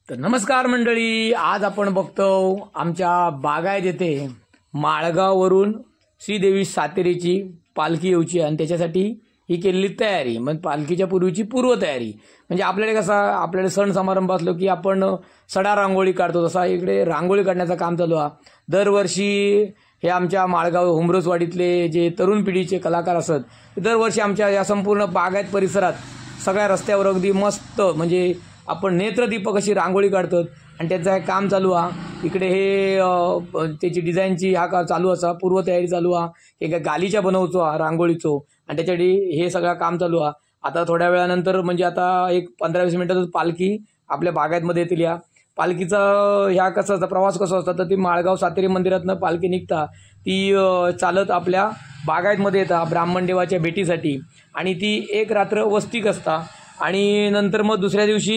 तर नमस्कार मंडळी, आज आपण बघतो आमच्या बागायत येथे माळगाववरून श्रीदेवी सातेरीची पालखी येऊची आणि त्याच्यासाठी ही केलेली तयारी, म्हणजे पालखीच्या पूर्वीची पूर्वतयारी. म्हणजे आपल्याला कसं आपल्याला सण समारंभ असलो की आपण सडा रांगोळी काढतो, तसा इकडे रांगोळी काढण्याचं काम चालू आहे. दरवर्षी हे आमच्या माळगाव हुमरसवाडीतले जे तरुण पिढीचे कलाकार असत, दरवर्षी आमच्या या संपूर्ण बागायत परिसरात सगळ्या रस्त्यावर अगदी मस्त म्हणजे आपण नेत्रदीपक अशी रांगोळी काढतात आणि त्याचं हे काम चालू आहे. इकडे हे त्याची डिझाईनची हा का चालू असा, पूर्वतयारी चालू आहे. हे गालीच्या बनवतो रांगोळीचो आणि त्याच्यासाठी हे सगळं काम चालू आहे. आता थोड्या वेळानंतर म्हणजे आता एक 15-20 मिनिटातच पालखी आपल्या बागायतमध्ये येतील. या पालखीचा ह्या कसा असता प्रवास कसा असता, तर ती माळगाव सातेरी मंदिरातनं पालखी निघता ती चालत आपल्या बागायतमध्ये येतात ब्राह्मण देवाच्या भेटीसाठी आणि ती एक रात्र वस्तीक असता आणि नंतर मग दुसऱ्या दिवशी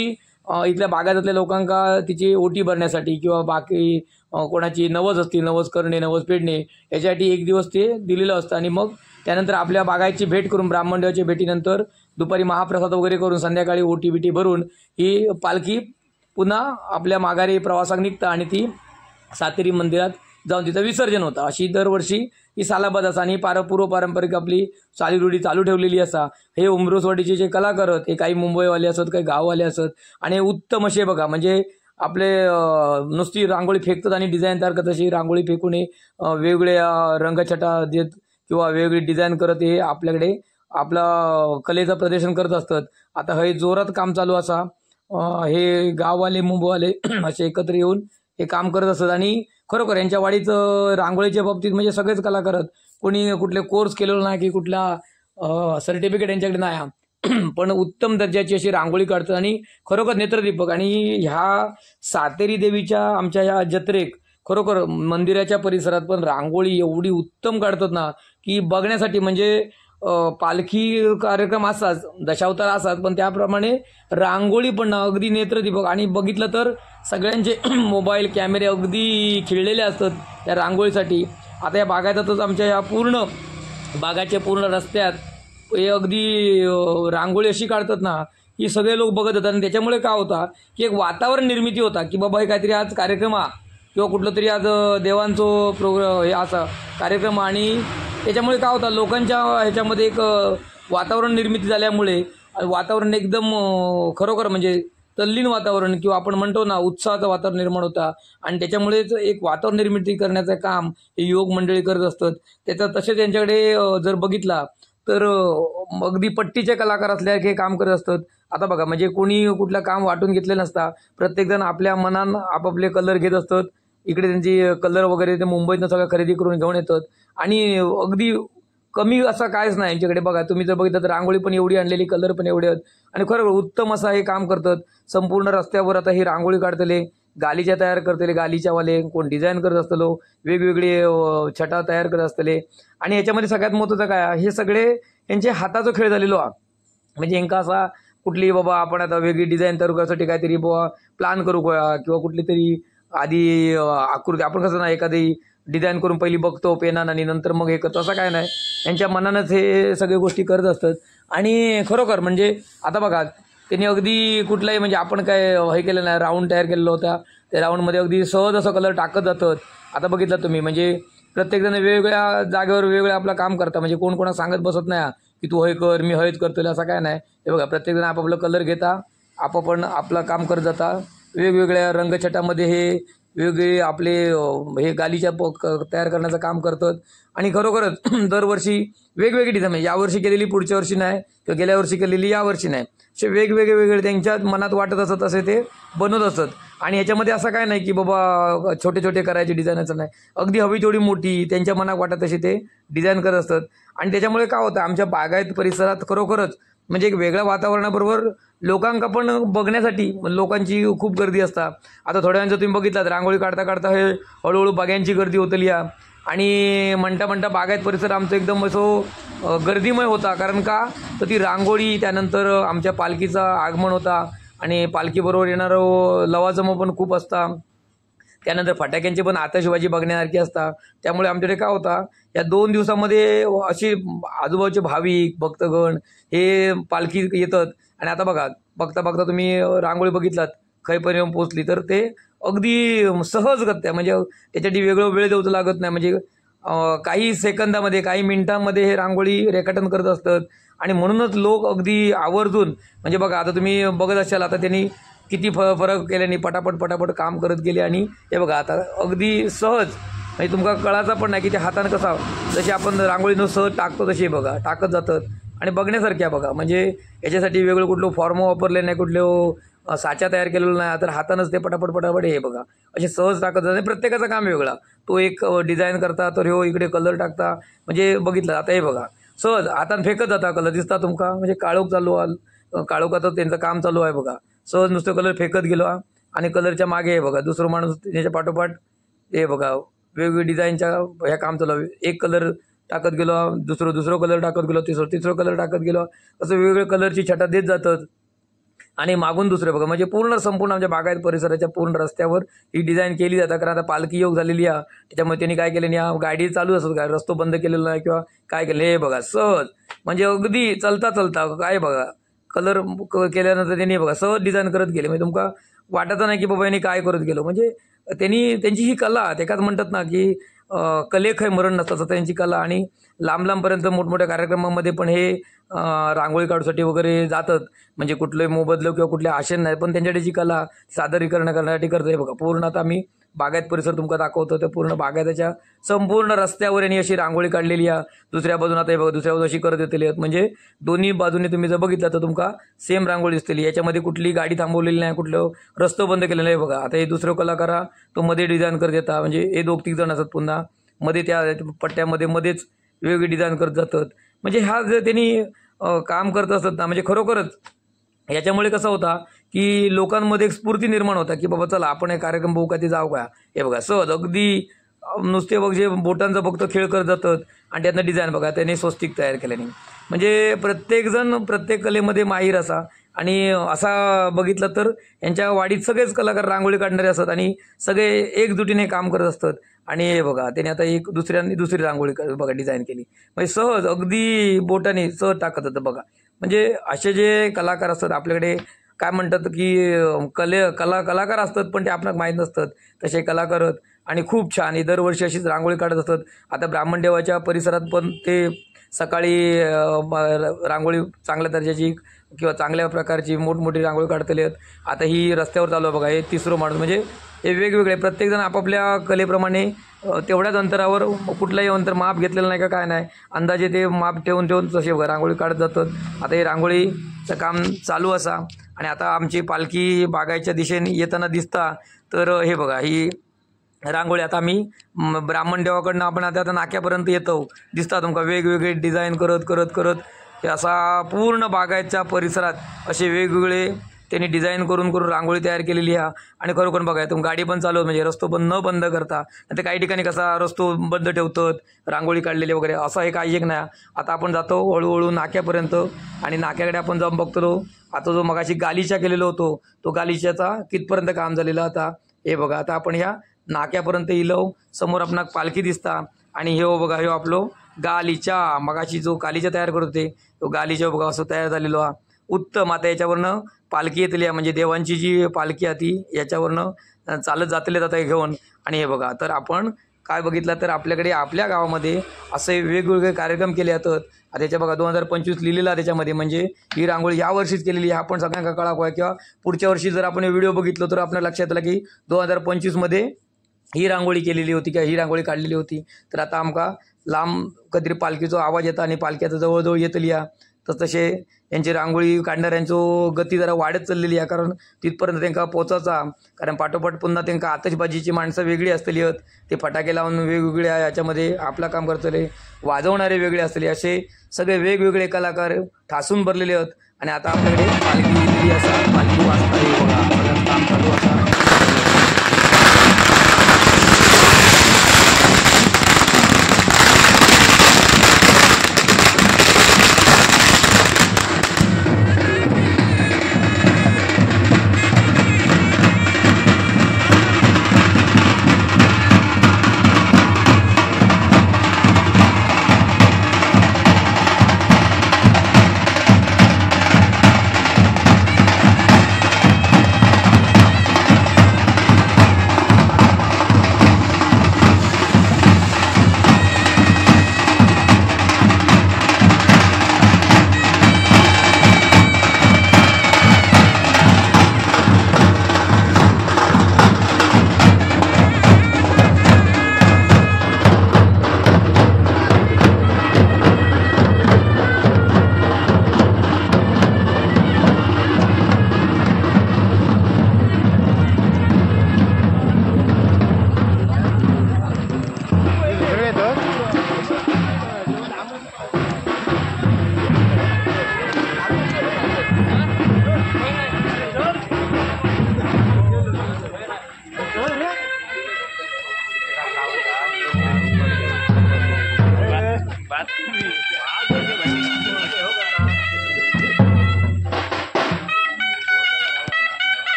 इथल्या बागायतातल्या लोकांका तिची ओटी भरण्यासाठी किंवा बाकी कोणाची नवस असतील, नवस करणे, नवस फेडणे याच्यासाठी एक दिवस ते दिलेलं असतं. आणि मग त्यानंतर आपल्या बागायची भेट करून ब्राह्मण देवाच्या भेटीनंतर दुपारी महाप्रसाद वगैरे करून संध्याकाळी ओटी बिटी भरून ही पालखी पुन्हा आपल्या माघारी प्रवासाक निघता आणि ती सातेरी मंदिरात जाऊन तिथं विसर्जन होतं. अशी दरवर्षी ही सालाबाद असा आणि पारंपरिक आपली चालीरूढी चालू ठेवलेली असा. हे हुमरसवाडीचे जे कलाकार आहेत हे काही मुंबईवाले असत, काही गाववाले असत आणि उत्तम असे बघा म्हणजे आपले नुसती रांगोळी फेकतात आणि डिझाईन तयार करतात. अशी रांगोळी फेकून वेगवेगळ्या रंगछटा देत किंवा वेगवेगळी डिझाईन करत हे आपल्याकडे आपला कलेचं प्रदर्शन करत असतात. आता हे जोरात काम चालू असा. हे गाववाले मुंबईवाले असे एकत्र येऊन हे काम करत असतात आणि खरोखर यांच्या वाडीचं रांगोळीच्या बाबतीत म्हणजे सगळेच कलाकार आहेत. कोणी कुठले कोर्स केलेला नाही की कुठला सर्टिफिकेट यांच्याकडे नाही, पण उत्तम दर्जाची अशी रांगोळी काढतात आणि खरोखर नेत्रदीपक. आणि ह्या सातेरी देवीच्या आमच्या ह्या जत्रेक खरोखर मंदिराच्या परिसरात पण रांगोळी एवढी उत्तम काढतात ना की बघण्यासाठी म्हणजे पालखी कार्यक्रम असाच, दशावतार असाच, पण त्याप्रमाणे रांगोळी पण अगदी नेत्रदीपक. आणि बघितलं तर सगळ्यांचे मोबाईल कॅमेरे अगदी खिळलेले असतात त्या रांगोळीसाठी. आता या बागायतातच आमच्या या पूर्ण बागाच्या पूर्ण रस्त्यात हे अगदी रांगोळी अशी काढतात ना की सगळे लोक बघत होतात. आणि त्याच्यामुळे काय होता की एक वातावरण निर्मिती होता की बाबा हे काहीतरी आज कार्यक्रम किंवा कुठलं तरी आज देवांचं प्रोग्राम हे असा कार्यक्रम. आणि त्याच्यामुळे काय होतं लोकांच्या ह्याच्यामध्ये एक वातावरण निर्मिती झाल्यामुळे वातावरण एकदम खरोखर म्हणजे तल्लीन वातावरण किंवा आपण म्हणतो ना उत्साहाचं वातावरण निर्माण होता. आणि त्याच्यामुळेच एक वातावरण निर्मिती करण्याचं काम हे युवक मंडळी करत असतात. त्याचं तसेच त्यांच्याकडे जर बघितला तर अगदी पट्टीचे कलाकार असल्यासारखे काम करत असतात. आता बघा म्हणजे कोणी कुठलं काम वाटून घेतलेलं नसता, प्रत्येकजण आपल्या मनानं आपापले कलर घेत असतात. इकडे त्यांची कलर वगैरे ते मुंबईतनं सगळं खरेदी करून घेऊन येतात आणि अगदी कमी असं कायच नाही यांच्याकडे. बघा तुम्ही जर बघितलं तर रांगोळी पण एवढी आणलेली, कलर पण एवढे आहेत आणि खरं उत्तम असं हे काम करतात. संपूर्ण रस्त्यावर आता ही रांगोळी काढतले, गालीच्या तयार करतले, गालीच्यावाले कोण डिझाईन करत असतलो, वेगवेगळे छटा तयार करत असतले. आणि याच्यामध्ये सगळ्यात महत्त्वाचं काय, हे सगळे यांचे हाताचा खेळ झालेलो आहे. म्हणजे यांका असा कुठली बाबा आपण आता वेगळी डिझाईन तयार करण्यासाठी काहीतरी बाबा प्लॅन करू किंवा कुठली तरी आधी आकृती आपण कसं ना एखादी डिझाईन करून पहिली बघतो पेनानं आणि नंतर मग हे करतो, असं काय नाही. यांच्या मनानंच हे सगळे गोष्टी करत असतात. आणि खरोखर म्हणजे आता बघा त्यांनी अगदी कुठलाही म्हणजे आपण काय हे केलं नाही, राऊंड तयार केलेला होता, त्या राऊंडमध्ये अगदी सहज असं कलर टाकत जातात. आता बघितलं तुम्ही म्हणजे प्रत्येकजण वेगवेगळ्या जागेवर वेगवेगळं आपलं काम करता. म्हणजे कोण कोणा सांगत बसत नाही की तू हे कर मी हेच करतो, असं काय नाही. हे बघा प्रत्येकजण आपापलं कलर घेता, आपापण आपलं काम करत जाता. वेगवेगळ्या रंगछटामध्ये हे वेगवेगळे आपले हे गालीच्या तयार करण्याचं काम करतात. आणि खरोखरच दरवर्षी वेगवेगळी डिझाईन म्हणजे यावर्षी केलेली पुढच्या वर्षी नाही किंवा गेल्या वर्षी केलेली यावर्षी नाही, असे वेगवेगळे त्यांच्या मनात वाटत असत असे ते बनवत असत. आणि ह्याच्यामध्ये असं काय नाही की बाबा छोटे छोटे करायचे डिझाईनचं नाही, अगदी हवी तेवढी मोठी त्यांच्या मनात वाटत असे ते डिझाईन करत असतात. आणि त्याच्यामुळे काय होतं आमच्या बागायत परिसरात खरोखरच म्हणजे एक वेगळ्या वातावरणाबरोबर लोकांका पण बघण्यासाठी लोकांची खूप गर्दी असता. आता थोड्या वेळानं जर तुम्ही बघितलात रांगोळी काढता काढता हे हळूहळू बाग्यांची गर्दी होतली या. आणि म्हणता बागायत परिसर आमचं एकदम असं गर्दीमय होता. कारण का तर ती रांगोळी, त्यानंतर आमच्या पालखीचं आगमन होता आणि पालखीबरोबर येणारं लवाजमं पण खूप असता. त्यानंतर फटाक्यांची पण आतषबाजी बघण्यासारखी असतात. त्यामुळे आमच्याकडे काय होता या 2 दिवसामध्ये अशी आजूबाजूचे भाविक भक्तगण हे पालखी येतात. आणि आता बघता तुम्ही रांगोळी बघितलात खैपर्यंत पोचली तर ते अगदी सहजगत्या म्हणजे त्याच्यासाठी वेगळं वेळ द्यावं लागत नाही. म्हणजे काही सेकंदामध्ये काही मिनिटांमध्ये हे रांगोळी रेखाटन करत असतात आणि म्हणूनच लोक अगदी आवर्जून म्हणजे बघा आता तुम्ही बघत असाल आता त्यांनी किती फरक केल्याने पटापट पटापट काम करत गेले आणि हे बघा आता अगदी सहज म्हणजे तुमका कळाचा पण नाही की ते हातानं कसा जशी आपण रांगोळीनं सहज टाकतो तशी बघा टाकत जातात आणि बघण्यासारख्या बघा. म्हणजे याच्यासाठी वेगळं कुठलं फॉर्म वापरले नाही कुठलं साचा तयार केलेलं नाही तर हातानंच ते पटापट पटापट हे बघा असे सहज टाकत जाते. प्रत्येकाचं काम वेगळा तो एक डिझाईन करता तर हो इकडे कलर टाकता म्हणजे बघितलं आता हे बघा सहज हातानं फेकत जाता कलर दिसता तुमका म्हणजे काळोख चालू काळोखाचं त्यांचं काम चालू आहे बघा. सहज नुसतं कलर फेकत गेलो आणि कलरच्या मागे आहे बघा दुसरं माणूस त्याच्या पाठोपाठ हे बघा वेगवेगळ्या डिझाईनच्या ह्या काम चालू आहे. एक कलर टाकत गेलो दुसरं कलर टाकत गेलो तिसरं कलर टाकत गेलो असं वेगवेगळ्या कलरची छटा देत जातात आणि मागून दुसरे बघा म्हणजे संपूर्ण आमच्या बागायत परिसराच्या पूर्ण रस्त्यावर ही डिझाईन केली जातात. कारण आता पालखी योग झालेली आहे त्याच्यामुळे त्यांनी काय केलं या गाडी चालू असत काय रस्तो बंद केलेला नाही किंवा काय केलं हे बघा सहज म्हणजे अगदी चलता काय बघा कलर केल्यानंतर त्यांनी बघा सहज डिझाईन करत गेले. म्हणजे तुमका वाटत नाही की बाबा यांनी काय करत गेलो म्हणजे त्यांची ही कला ते काच म्हणतात ना की कलेख मरण नसतं त्यांची कला आणि लांबपर्यंत मोठमोठ्या कार्यक्रमामध्ये पण हे रांगोळी काढूसाठी वगैरे जातात. म्हणजे कुठले मोबदलं किंवा कुठले आशेन नाही पण त्यांच्याकडे जी कला सादरीकरण करण्यासाठी करते बघा. पूर्ण आता आम्ही बागायत परिसर तुमका दाखवतो तर पूर्ण बागायताच्या संपूर्ण रस्त्यावर यांनी अशी रांगोळी काढलेली आहे. दुसऱ्या बाजून आता हे बघा दुसऱ्या बाजू अशी करत येतली आहेत म्हणजे दोन्ही बाजूने तुम्ही जर बघितलं तर तुमका सेम रांगोळी दिसतेली. याच्यामध्ये कुठली गाडी थांबवलेली नाही कुठलं रस्तो बंद केलेलं नाही बघा. आता हे दुसरं कलाकार तो मध्ये डिझाईन करत येतात म्हणजे हे 2-3 जण असतात पुन्हा मध्ये त्या पट्ट्यामध्ये मध्येच वेगवेगळी डिझाईन करत जातात. म्हणजे हा जर त्यांनी काम करत असतात ना म्हणजे खरोखरच याच्यामुळे कसं होता की लोकांमध्ये एक स्फूर्ती निर्माण होता की बाबा चला आपण हे कार्यक्रम बघू का ते जाऊ का. हे बघा सहज अगदी नुसते बघ जे बोटांचा फक्त खेळ करत जातात आणि त्यातनं डिझाईन बघा त्यांनी स्वस्तिक तयार केल्याने. म्हणजे प्रत्येकजण प्रत्येक कलेमध्ये माहीर असा आणि असा बघितलं तर यांच्या वाडीत सगळेच कलाकार रांगोळी काढणारे असतात आणि सगळे एकजुटीने काम करत असतात. आणि हे बघा त्याने आता एक दुसरी रांगोळी बघा डिझाईन केली म्हणजे सहज अगदी बोटाने सहज टाकत होतं बघा. म्हणजे असे जे कलाकार असतात आपल्याकडे काय म्हणतात की कलाकार असतात पण ते आपल्याला माहीत नसतात तसे कलाकार आणि खूप छान हे दरवर्षी अशीच रांगोळी काढत असतात. आता ब्राह्मणदेवाच्या परिसरात पण ते सकाळी रांगोळी चांगल्या दर्जाची किंवा चांगल्या प्रकारची मोठमोठी रांगोळी काढतले आहेत. आता ही रस्त्यावर चालू आहे बघा हे तिसरं माणूस म्हणजे हे वेगवेगळे प्रत्येकजण आपापल्या कलेप्रमाणे तेवढ्याच अंतरावर कुठलाही अंतर माप घेतलेलं नाही का काय नाही अंदाजे ते माप ठेवून तसे रांगोळी काढत जातात. आता हे रांगोळीचं काम चालू असा आणि आता आमची पालखी बागायच्या दिशेने येताना दिसता तर हे बघा ही रांगोळी आता आम्ही ब्राह्मणदेवाकडनं आपण आता नाक्यापर्यंत येतो दिसता तुमका वेगवेगळे डिझाईन करत हे असा पूर्ण बागायतच्या परिसरात असे वेगवेगळे त्यांनी डिझाईन करून रांगोळी तयार केलेली आहे. आणि खरोखर बघा तुम्ही गाडी पण चालवत म्हणजे रस्तो पण न बंद करता ते काही ठिकाणी कसा रस्तो बंद ठेवतात रांगोळी काढलेली वगैरे असं हे काही एक नाही. आता आपण जातो हळूहळू नाक्यापर्यंत आणि नाक्याकडे आपण जाऊन बघतो आता जो मगाशी गालिचा केलेला होतो तो गालिच्याचा कितपर्यंत काम झालेलं आता हे बघा. आता आपण ह्या नाक्यापर्यंत इलो समोर आपणाक पालखी दिसता आणि हे बघा हे आपलं गालिचा मगाशी जो गालिचा तयार करत होते तो गालिचा बघा असं तयार झालेलो हा उत्तम. आता याच्यावरनं पालखी येतली म्हणजे देवांची जी पालखी आहे ती याच्यावरनं चालत जातले जाता घेऊन. आणि हे बघा तर आपण काय बघितलं तर आपल्याकडे आपल्या गावामध्ये असे वेगवेगळे कार्यक्रम केले जातात. आता याच्या बघा 2025 लिहिलेला त्याच्यामध्ये म्हणजे ही रांगोळी या वर्षीच केलेली आहे. आपण सगळ्यांना कळा किंवा पुढच्या वर्षी जर आपण व्हिडिओ बघितलो तर आपल्या लक्षात आलं की 2025मध्ये ही रांगोळी केलेली होती किंवा ही रांगोळी काढलेली होती. तर आता आमका लांब कधीतरी पालखीचा आवाज येता आणि पालख्याचा जवळजवळ येतली आहे तर तसे यांची रांगोळी काढणाऱ्यांचं गती जरा वाढत चाललेली आहे कारण तिथपर्यंत त्यांना पोचायचा. कारण पाठोपाठ पुन्हा त्यांना आतषबाजीची माणसं वेगळी असलेली आहेत ते फटाके लावून वेगवेगळ्या याच्यामध्ये आपलं काम करतले वाजवणारे वेगळे असलेले असे सगळे वेगवेगळे कलाकार ठासून भरलेले आहेत. आणि आता आपल्याकडे पालखी असं पालखी वाजता बघा